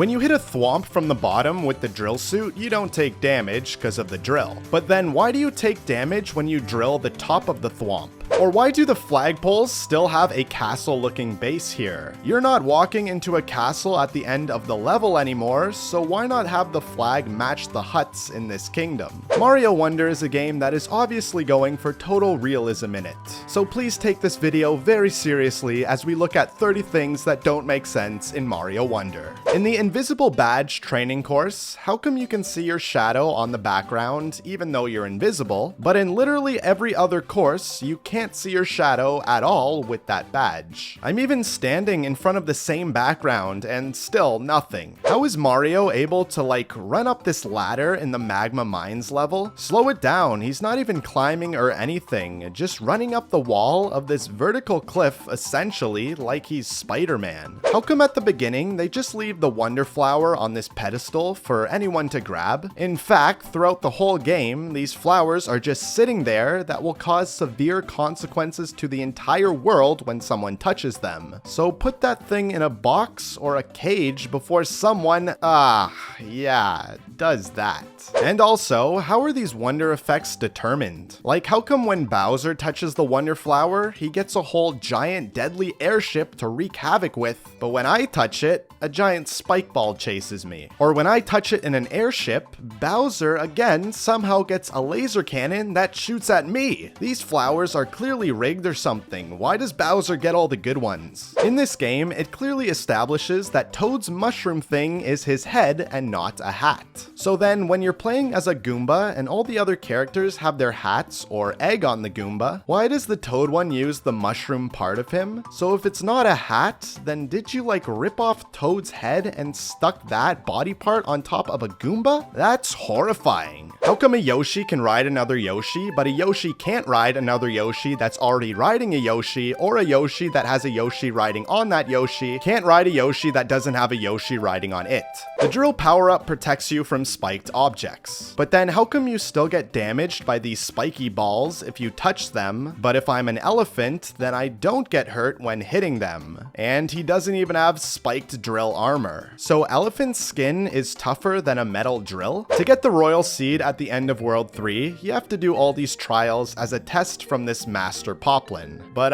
When you hit a thwomp from the bottom with the drill suit, you don't take damage because of the drill. But then why do you take damage when you drill the top of the thwomp? Or why do the flagpoles still have a castle-looking base here? You're not walking into a castle at the end of the level anymore, so why not have the flag match the huts in this kingdom? Mario Wonder is a game that is obviously going for total realism in it, so please take this video very seriously as we look at 30 things that don't make sense in Mario Wonder. In the Invisible Badge training course, how come you can see your shadow on the background even though you're invisible, but in literally every other course you can't see your shadow at all with that badge? I'm even standing in front of the same background and still nothing. How is Mario able to like run up this ladder in the Magma Mines level? Slow it down, he's not even climbing or anything, just running up the wall of this vertical cliff essentially like he's Spider-Man. How come at the beginning they just leave the Wonder Flower on this pedestal for anyone to grab? In fact, throughout the whole game, these flowers are just sitting there that will cause severe consequences to the entire world when someone touches them. So put that thing in a box or a cage before someone, does that. And also, how are these wonder effects determined? Like, how come when Bowser touches the Wonder Flower, he gets a whole giant deadly airship to wreak havoc with, but when I touch it, a giant spike ball chases me? Or when I touch it in an airship, Bowser again somehow gets a laser cannon that shoots at me? These flowers are clearly rigged or something. Why does Bowser get all the good ones? In this game, it clearly establishes that Toad's mushroom thing is his head and not a hat. So then when you're playing as a Goomba and all the other characters have their hats or egg on the Goomba, why does the Toad one use the mushroom part of him? So if it's not a hat, then did you like rip off Toad's head and stuck that body part on top of a Goomba? That's horrifying. How come a Yoshi can ride another Yoshi, but a Yoshi can't ride another Yoshi that's already riding a Yoshi, or a Yoshi that has a Yoshi riding on that Yoshi can't ride a Yoshi that doesn't have a Yoshi riding on it? The drill power-up protects you from spiked objects. But then how come you still get damaged by these spiky balls if you touch them, but if I'm an elephant, then I don't get hurt when hitting them? And he doesn't even have spiked drill armor. So elephant skin is tougher than a metal drill? To get the Royal Seed at the end of World 3, you have to do all these trials as a test from this Master Poplin. But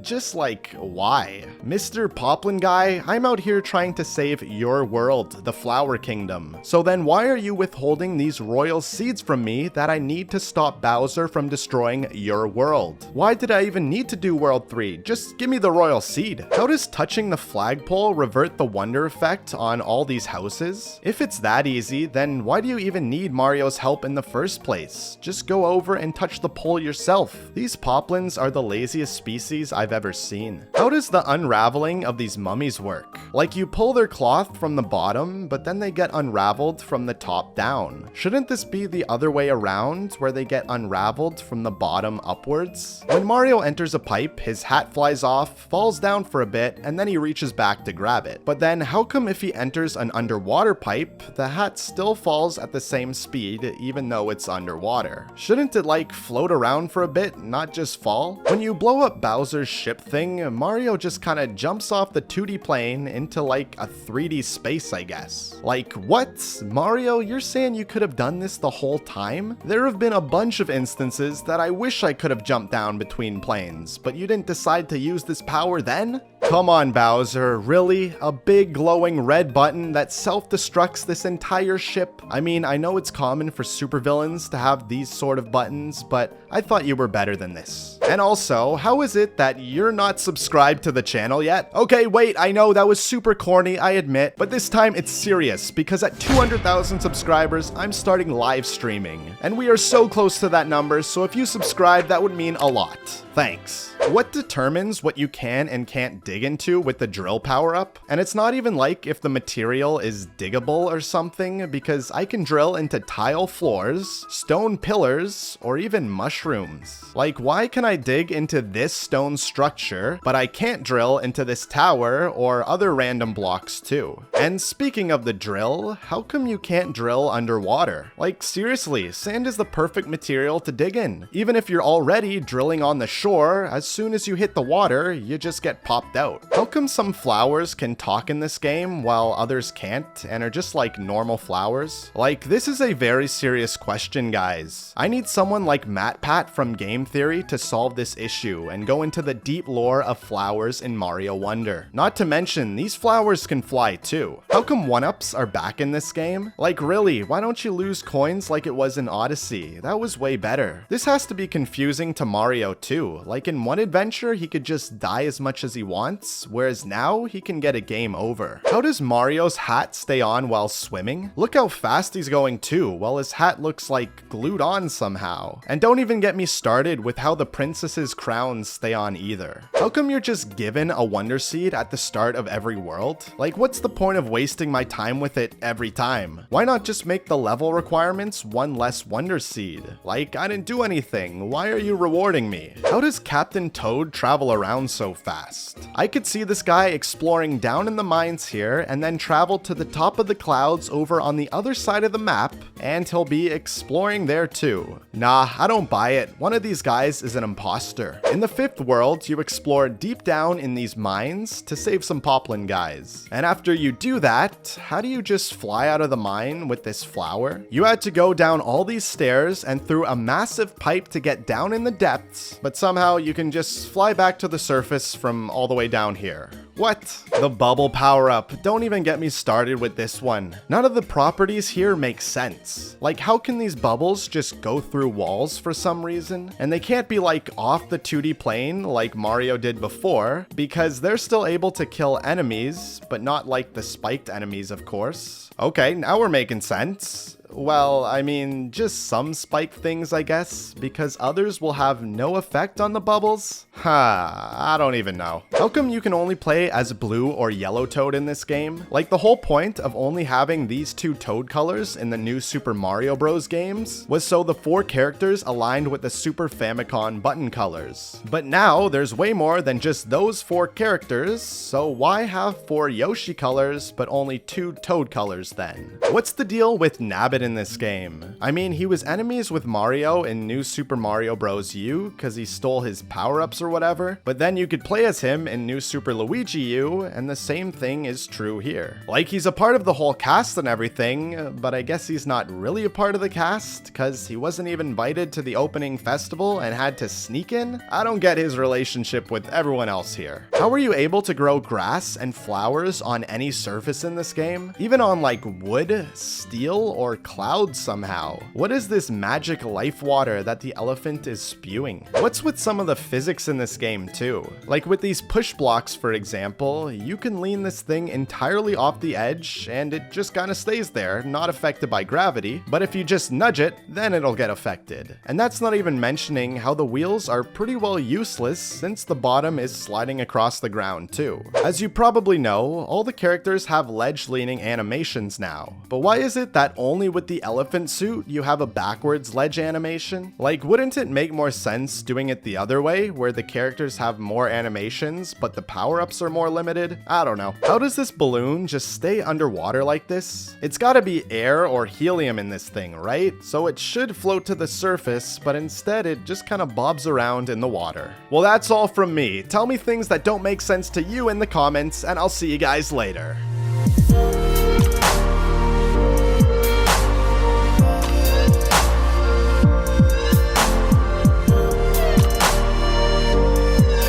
just like, why? Mr. Poplin guy, I'm out here trying to save your world, the Flower Kingdom. So then why are you withholding these royal seeds from me that I need to stop Bowser from destroying your world? Why did I even need to do World 3? Just give me the royal seed. How does touching the flagpole revert the wonder effect on all these houses? If it's that easy, then why do you even need Mario's help in the first place? Just go over and touch the pole yourself. These poplins are the laziest species I've ever seen. How does the unraveling of these mummies work? Like you pull their cloth from the bottom, but then they get unraveled from the top down. Shouldn't this be the other way around, where they get unraveled from the bottom upwards? When Mario enters a pipe, his hat flies off, falls down for a bit, and then he reaches back to grab it. But then how come if he enters an underwater pipe, the hat still falls at the same speed even though it's underwater? Shouldn't it like float around for a bit, not just fall? When you blow up Bowser's ship thing, Mario just kinda jumps off the 2D plane into like a 3D space, I guess. Like what? Mario, you're saying you could have done this the whole time? There have been a bunch of instances that I wish I could have jumped down between planes, but you didn't decide to use this power then? Come on, Bowser, really? A big glowing red button that self-destructs this entire ship? I mean, I know it's common for supervillains to have these sort of buttons, but I thought you were better than this. And also, how is it that you're not subscribed to the channel yet? Okay, wait, I know that was super corny, I admit, but this time it's serious, because at 200,000 subscribers, I'm starting live streaming. And we are so close to that number, so if you subscribe, that would mean a lot. Thanks. What determines what you can and can't dig into with the drill power-up? And it's not even like if the material is diggable or something, because I can drill into tile floors, stone pillars, or even mushrooms. Like, why can I dig into this stone structure, but I can't drill into this tower or other random blocks too? And speaking of the drill, how come you can't drill underwater? Like, seriously, sand is the perfect material to dig in. Even if you're already drilling on the shore, shore, as soon as you hit the water, you just get popped out. How come some flowers can talk in this game while others can't and are just like normal flowers? Like, this is a very serious question, guys. I need someone like MatPat from Game Theory to solve this issue and go into the deep lore of flowers in Mario Wonder. Not to mention, these flowers can fly too. How come Oneups are back in this game? Like, really, why don't you lose coins like it was in Odyssey? That was way better. This has to be confusing to Mario too. Like, in one adventure, he could just die as much as he wants, whereas now he can get a game over. How does Mario's hat stay on while swimming? Look how fast he's going too, while his hat looks like glued on somehow. And don't even get me started with how the princess's crowns stay on either. How come you're just given a Wonder Seed at the start of every world? Like, what's the point of wasting my time with it every time? Why not just make the level requirements one less Wonder Seed? Like, I didn't do anything. Why are you rewarding me? How does Captain Toad travel around so fast? I could see this guy exploring down in the mines here and then travel to the top of the clouds over on the other side of the map, and he'll be exploring there too. Nah, I don't buy it. One of these guys is an imposter. In the 5th world, you explore deep down in these mines to save some poplin guys. And after you do that, how do you just fly out of the mine with this flower? You had to go down all these stairs and through a massive pipe to get down in the depths, but somehow you can just fly back to the surface from all the way down here. What? The bubble power-up. Don't even get me started with this one. None of the properties here make sense. Like, how can these bubbles just go through walls for some reason? And they can't be like off the 2D plane like Mario did before, because they're still able to kill enemies, but not like the spiked enemies, of course. Okay, now we're making sense. Well, I mean, just some spike things, I guess, because others will have no effect on the bubbles? I don't even know. How come you can only play as blue or yellow Toad in this game? Like, the whole point of only having these 2 Toad colors in the new Super Mario Bros. Games was so the 4 characters aligned with the Super Famicom button colors. But now, there's way more than just those 4 characters, so why have 4 Yoshi colors, but only 2 Toad colors then? What's the deal with Nibble in this game? I mean, he was enemies with Mario in New Super Mario Bros. U because he stole his power-ups or whatever, but then you could play as him in New Super Luigi U, and the same thing is true here. Like, he's a part of the whole cast and everything, but I guess he's not really a part of the cast because he wasn't even invited to the opening festival and had to sneak in? I don't get his relationship with everyone else here. How are you able to grow grass and flowers on any surface in this game? Even on like wood, steel, or clouds somehow. What is this magic life water that the elephant is spewing? What's with some of the physics in this game too? Like with these push blocks, for example, you can lean this thing entirely off the edge and it just kind of stays there, not affected by gravity, but if you just nudge it, then it'll get affected. And that's not even mentioning how the wheels are pretty well useless since the bottom is sliding across the ground too. As you probably know, all the characters have ledge leaning animations now, but why is it that only with the elephant suit you have a backwards ledge animation? Like, wouldn't it make more sense doing it the other way, where the characters have more animations but the power-ups are more limited? I don't know. How does this balloon just stay underwater like this? It's gotta be air or helium in this thing, right? So it should float to the surface, but instead it just kind of bobs around in the water. Well, that's all from me. Tell me things that don't make sense to you in the comments, and I'll see you guys later.